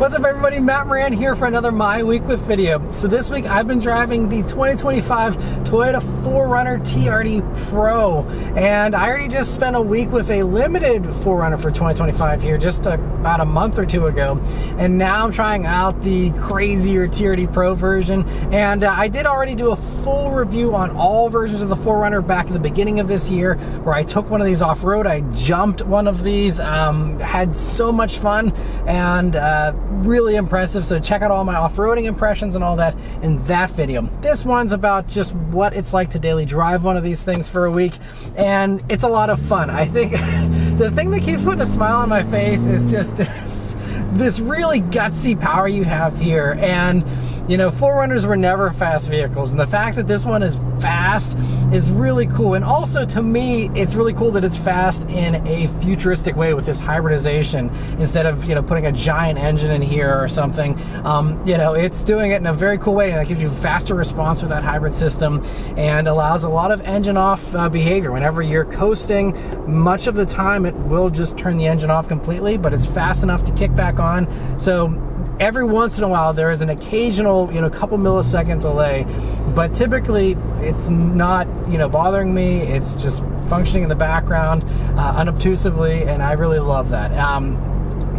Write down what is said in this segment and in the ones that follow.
What's up everybody, Matt Maran here for another My Week With video. So this week I've been driving the 2025 Toyota 4Runner TRD Pro, and I already just spent a week with a limited 4Runner for 2025 here just about a month or two ago, and now I'm trying out the crazier TRD Pro version. And I did already do a full review on all versions of the 4Runner back at the beginning of this year, where I took one of these off-road. I jumped one of these, had so much fun, and really impressive. So check out all my off-roading impressions and all that in that video. This one's about just what it's like to daily drive one of these things for a week, and it's a lot of fun. I think the thing that keeps putting a smile on my face is just this really gutsy power you have here. And you know, 4Runners were never fast vehicles, and the fact that this one is fast is really cool. And also, to me, it's really cool that it's fast in a futuristic way with this hybridization, instead of, you know, putting a giant engine in here or something. You know, it's doing it in a very cool way, and that gives you faster response with that hybrid system, and allows a lot of engine off behavior. Whenever you're coasting, much of the time it will just turn the engine off completely, but it's fast enough to kick back on. So every once in a while there is an occasional, you know, couple millisecond delay, but typically it's not, you know, bothering me. It's just functioning in the background unobtrusively, and I really love that.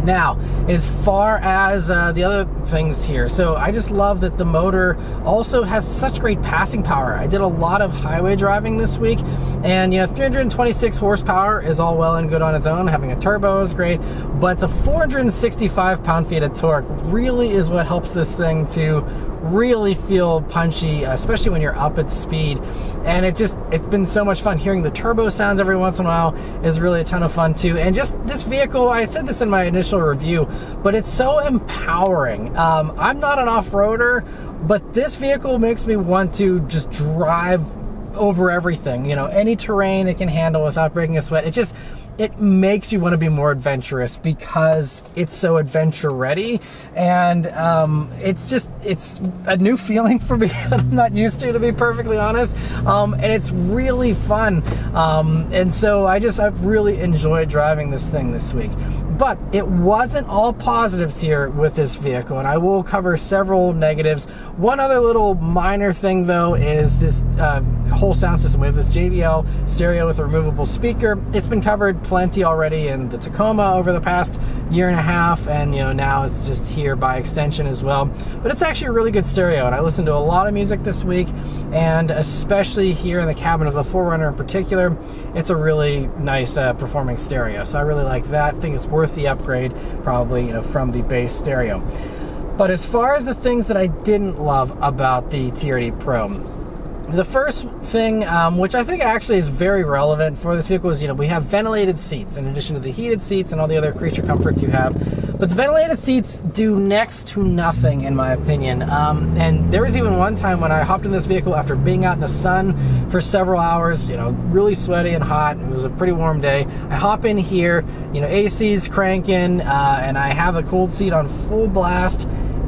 Now, as far as the other things here, so I just love that the motor also has such great passing power. I did a lot of highway driving this week, and you know, 326 horsepower is all well and good on its own. Having a turbo is great, but the 465 pound-feet of torque really is what helps this thing to really feel punchy, especially when you're up at speed. And it's been so much fun. Hearing the turbo sounds every once in a while is really a ton of fun too. And just this vehicle, I said this in my initial review, but it's so empowering. I'm not an off-roader, but this vehicle makes me want to just drive over everything. You know, any terrain it can handle without breaking a sweat. It makes you want to be more adventurous because it's so adventure ready. And it's a new feeling for me that I'm not used to be perfectly honest. And it's really fun. And so I've really enjoyed driving this thing this week. But it wasn't all positives here with this vehicle, and I will cover several negatives. One other little minor thing though is this whole sound system. We have this JBL stereo with a removable speaker. It's been covered plenty already in the Tacoma over the past year and a half, and you know, now it's just here by extension as well. But it's actually a really good stereo, and I listened to a lot of music this week, and especially here in the cabin of the 4Runner in particular, it's a really nice performing stereo. So I really like that. I think it's worth the upgrade, probably, you know, from the base stereo. But as far as the things that I didn't love about the TRD Pro, the first thing, which I think actually is very relevant for this vehicle, is, you know, we have ventilated seats in addition to the heated seats and all the other creature comforts you have. But the ventilated seats do next to nothing, in my opinion. And there was even one time when I hopped in this vehicle after being out in the sun for several hours, you know, really sweaty and hot. It was a pretty warm day. I hop in here, you know, AC's cranking, and I have the cold seat on full blast,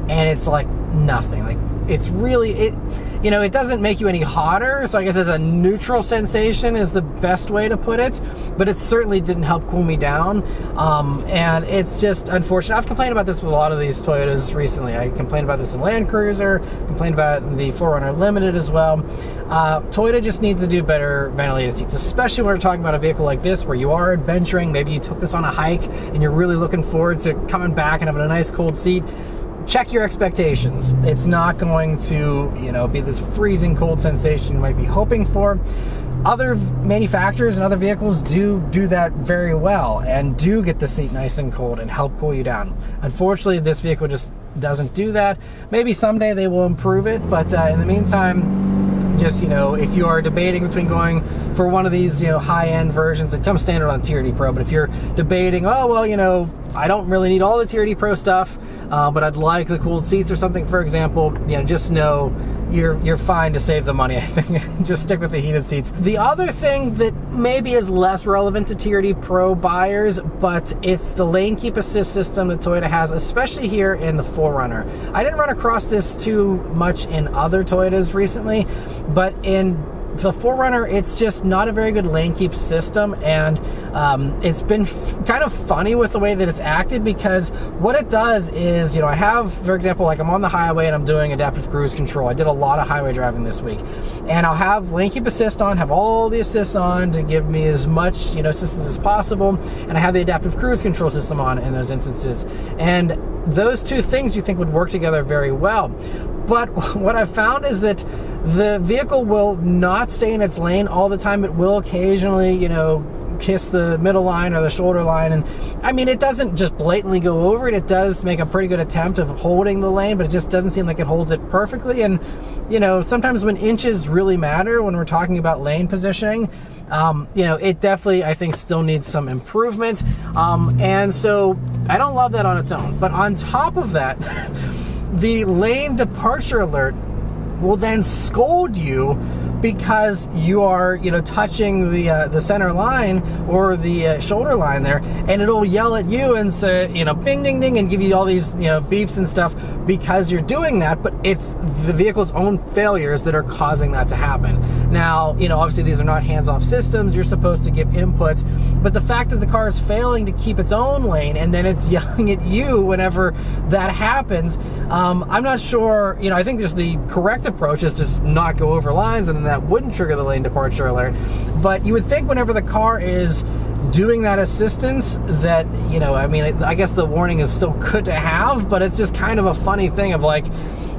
and it's like nothing. Like, it's really, you know, it doesn't make you any hotter, so I guess it's a neutral sensation is the best way to put it, but it certainly didn't help cool me down. And it's just unfortunate. I've complained about this with a lot of these Toyotas recently. I complained about this in Land Cruiser, complained about it in the 4Runner Limited as well. Toyota just needs to do better ventilated seats, especially when we're talking about a vehicle like this where you are adventuring. Maybe you took this on a hike and you're really looking forward to coming back and having a nice cold seat. Check your expectations. It's not going to, you know, be this freezing cold sensation you might be hoping for. Other manufacturers and other vehicles do that very well and do get the seat nice and cold and help cool you down. Unfortunately, this vehicle just doesn't do that. Maybe someday they will improve it, but in the meantime, just, you know, if you are debating between going for one of these, you know, high-end versions that come standard on TRD Pro, but if you're debating, oh, well, you know, I don't really need all the TRD Pro stuff, but I'd like the cooled seats or something, for example, you know, just know you're fine to save the money, I think. Just stick with the heated seats. The other thing that maybe is less relevant to TRD Pro buyers, but it's the lane keep assist system that Toyota has, especially here in the 4Runner. I didn't run across this too much in other Toyotas recently, but in the 4Runner, it's just not a very good lane keep system, and it's been kind of funny with the way that it's acted, because what it does is, I have, for example, like I'm on the highway and I'm doing adaptive cruise control. I did a lot of highway driving this week, and I'll have lane keep assist on, have all the assists on to give me as much, assistance as possible, and I have the adaptive cruise control system on in those instances, and those two things you think would work together very well. But what I've found is that the vehicle will not stay in its lane all the time. It will occasionally, kiss the middle line or the shoulder line. And I mean, it doesn't just blatantly go over it. It does make a pretty good attempt of holding the lane, but it just doesn't seem like it holds it perfectly. And, sometimes when inches really matter, when we're talking about lane positioning, it definitely, I think, still needs some improvement. And so I don't love that on its own. But on top of that, the lane departure alert will then scold you because you are, touching the center line or the shoulder line there, and it'll yell at you and say, bing, ding, ding, and give you all these, beeps and stuff because you're doing that, but it's the vehicle's own failures that are causing that to happen. Now, obviously these are not hands-off systems. You're supposed to give input, but the fact that the car is failing to keep its own lane and then it's yelling at you whenever that happens, I'm not sure, I think just the correct approach is to not go over lines, and then that wouldn't trigger the lane departure alert. But you would think whenever the car is doing that assistance that, I guess the warning is still good to have, but it's just kind of a funny thing of like,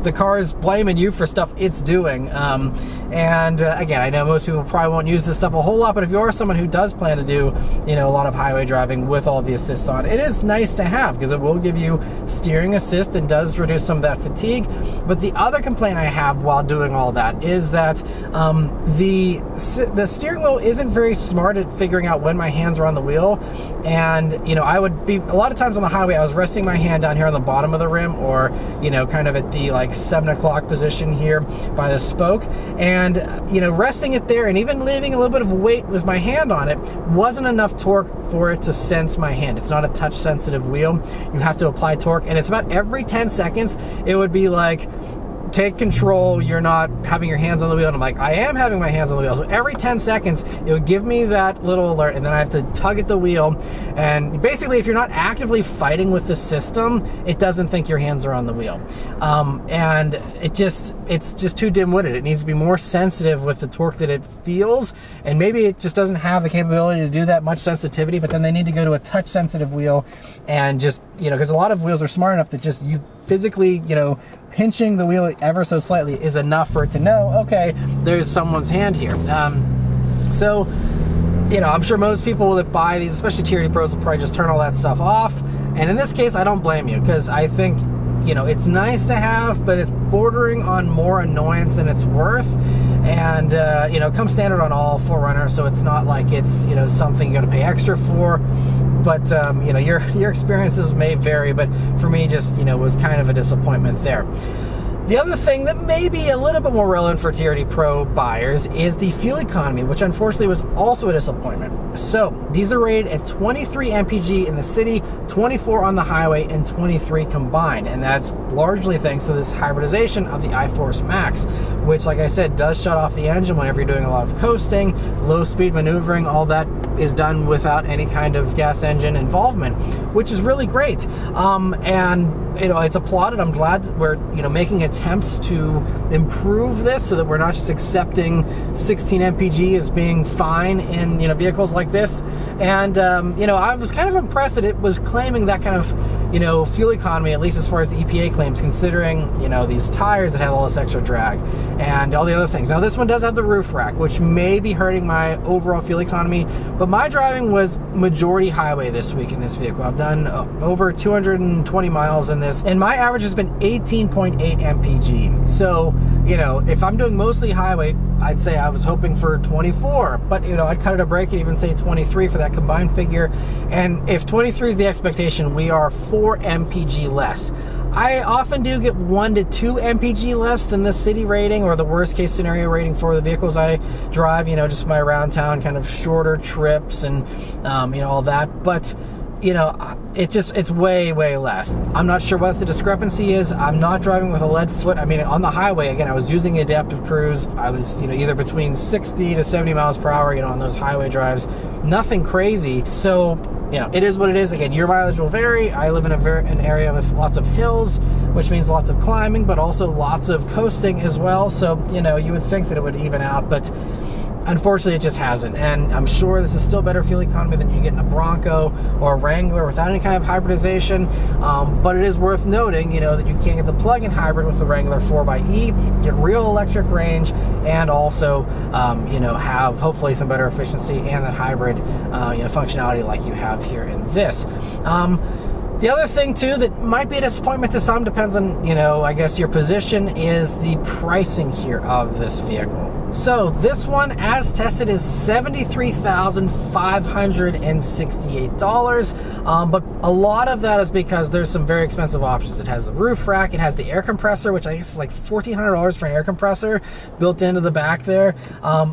the car is blaming you for stuff it's doing. Again, I know most people probably won't use this stuff a whole lot, but if you are someone who does plan to do, a lot of highway driving with all the assists on, it is nice to have because it will give you steering assist and does reduce some of that fatigue. But the other complaint I have while doing all that is that the steering wheel isn't very smart at figuring out when my hands are on the wheel. And, I would be, a lot of times on the highway, I was resting my hand down here on the bottom of the rim, or, kind of at the like 7 o'clock position here by the spoke, and resting it there and even leaving a little bit of weight with my hand on it wasn't enough torque for it to sense my hand. It's not a touch sensitive wheel. You have to apply torque, and it's about every 10 seconds it would be like, take control, you're not having your hands on the wheel. And I'm like, I am having my hands on the wheel. So every 10 seconds, it would give me that little alert, and then I have to tug at the wheel. And basically, if you're not actively fighting with the system, it doesn't think your hands are on the wheel. And it's just too dim-witted. It needs to be more sensitive with the torque that it feels. And maybe it just doesn't have the capability to do that much sensitivity, but then they need to go to a touch-sensitive wheel and just, because a lot of wheels are smart enough that just you physically, pinching the wheel ever so slightly is enough for it to know, okay, there's someone's hand here. So, I'm sure most people that buy these, especially TRD Pros, will probably just turn all that stuff off. And in this case, I don't blame you, because I think, it's nice to have, but it's bordering on more annoyance than it's worth. And, it comes standard on all 4Runner, so it's not like it's, something you got to pay extra for. But, your experiences may vary, but for me, just, was kind of a disappointment there. The other thing that may be a little bit more relevant for TRD Pro buyers is the fuel economy, which unfortunately was also a disappointment. So these are rated at 23 mpg in the city, 24 on the highway, and 23 combined. And that's largely thanks to this hybridization of the iForce Max, which, like I said, does shut off the engine whenever you're doing a lot of coasting, low speed maneuvering. All that is done without any kind of gas engine involvement, which is really great. And it's applauded. I'm glad that we're, making attempts to improve this so that we're not just accepting 16 mpg as being fine in, vehicles like this. And, I was kind of impressed that it was claiming that kind of, fuel economy, at least as far as the EPA claims, considering, these tires that have all this extra drag and all the other things. Now, this one does have the roof rack, which may be hurting my overall fuel economy, but my driving was majority highway this week in this vehicle. I've done over 220 miles in this, and my average has been 18.8 mpg. So, if I'm doing mostly highway, I'd say I was hoping for 24, but I'd cut it a break and even say 23 for that combined figure. And if 23 is the expectation, we are 4 mpg less. I often do get 1 to 2 mpg less than the city rating or the worst case scenario rating for the vehicles I drive, just my around town kind of shorter trips and all that. But you know, it's way less. I'm not sure what the discrepancy is. I'm not driving with a lead foot. I mean, on the highway, again, I was using adaptive cruise. I was, you know, either between 60 to 70 miles per hour, you know, on those highway drives. Nothing crazy. So, you know, it is what it is. Again, your mileage will vary. I live in an area with lots of hills, which means lots of climbing, but also lots of coasting as well. So, you know, you would think that it would even out, but unfortunately, it just hasn't. And I'm sure this is still better fuel economy than you get in a Bronco or a Wrangler without any kind of hybridization. But it is worth noting, you know, that you can't get the plug-in hybrid with the Wrangler 4xe, get real electric range, and also, you know, have hopefully some better efficiency and that hybrid, you know, functionality like you have here in this. The other thing, too, that might be a disappointment to some, depends on, you know, I guess your position, is the pricing here of this vehicle. So this one, as tested, is $73,568. But a lot of that is because there's some very expensive options. It has the roof rack, it has the air compressor, which I guess is like $1,400 for an air compressor built into the back there.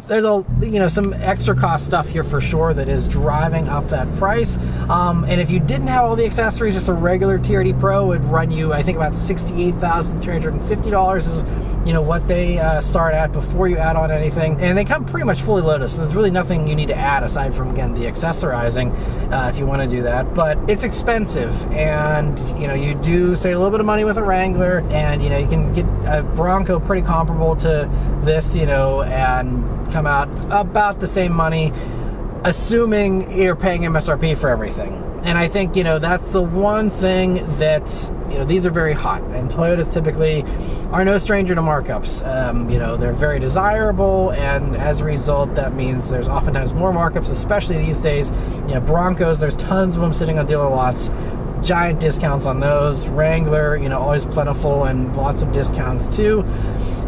There's you know, some extra cost stuff here for sure that is driving up that price. And if you didn't have all the accessories, just a regular TRD Pro would run you, I think, about $68,350 is, you know, what they start at before you add on anything. And they come pretty much fully loaded, so there's really nothing you need to add aside from, again, the accessorizing if you want to do that. But it's expensive, and, you know, you do save a little bit of money with a Wrangler, and, you know, you can get a Bronco pretty comparable to this, you know, and come out about the same money, assuming you're paying MSRP for everything. And I think, you know, that's the one thing that, you know, these are very hot, and Toyotas typically are no stranger to markups. You know, they're very desirable, and as a result, that means there's oftentimes more markups, especially these days. You know, Broncos, there's tons of them sitting on dealer lots, giant discounts on those. Wrangler, you know, always plentiful and lots of discounts too.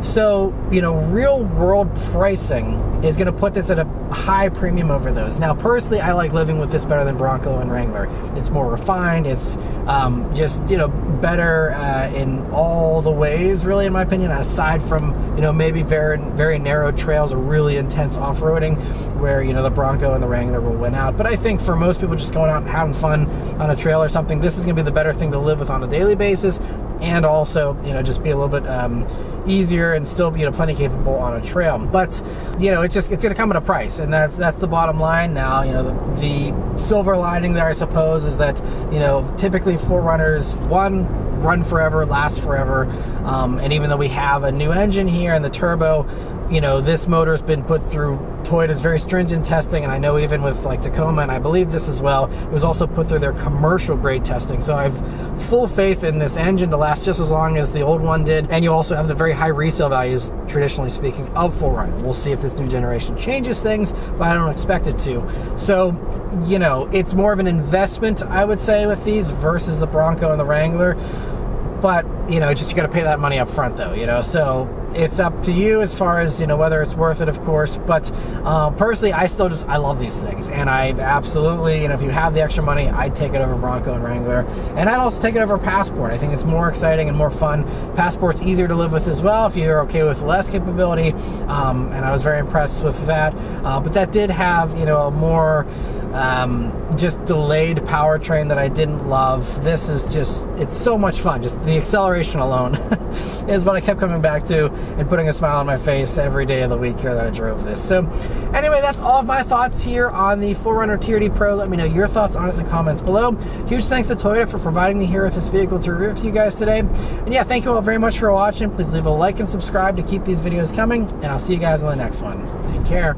So, you know, real world pricing is going to put this at a high premium over those. Now, personally, I like living with this better than Bronco and Wrangler. It's more refined. It's just, you know, better in all the ways, really, in my opinion, aside from, you know, maybe very narrow trails or really intense off-roading where, you know, the Bronco and the Wrangler will win out. But I think for most people just going out and having fun on a trail or something, this is going to be the better thing to live with on a daily basis, and also, you know, just be a little bit easier and still, you know, plenty capable on a trail. But, you know, it's going to come at a price, and that's the bottom line. Now, you know, the silver lining there, I suppose, is that, you know, typically 4Runners, one, run forever, last forever, and even though we have a new engine here and the turbo, you know, this motor's been put through Toyota's very stringent testing, and I know even with like Tacoma, and I believe this as well, it was also put through their commercial grade testing. So I have full faith in this engine to last just as long as the old one did. And you also have the very high resale values, traditionally speaking, of 4Runner. We'll see if this new generation changes things, but I don't expect it to. So, you know, it's more of an investment, I would say, with these versus the Bronco and the Wrangler. But, you know, just you got to pay that money up front, though, you know. So it's up to you as far as, you know, whether it's worth it, of course. But personally, I love these things. And I absolutely, you know, if you have the extra money, I'd take it over Bronco and Wrangler. And I'd also take it over Passport. I think it's more exciting and more fun. Passport's easier to live with as well if you're okay with less capability. And I was very impressed with that. But that did have, you know, a more just delayed powertrain that I didn't love. This is just, it's so much fun. Just the acceleration alone is what I kept coming back to and putting a smile on my face every day of the week here that I drove this. So anyway, that's all of my thoughts here on the 4Runner TRD Pro. Let me know your thoughts on it in the comments below. Huge thanks to Toyota for providing me here with this vehicle to review for you guys today. And yeah, thank you all very much for watching. Please leave a like and subscribe to keep these videos coming, and I'll see you guys on the next one. Take care.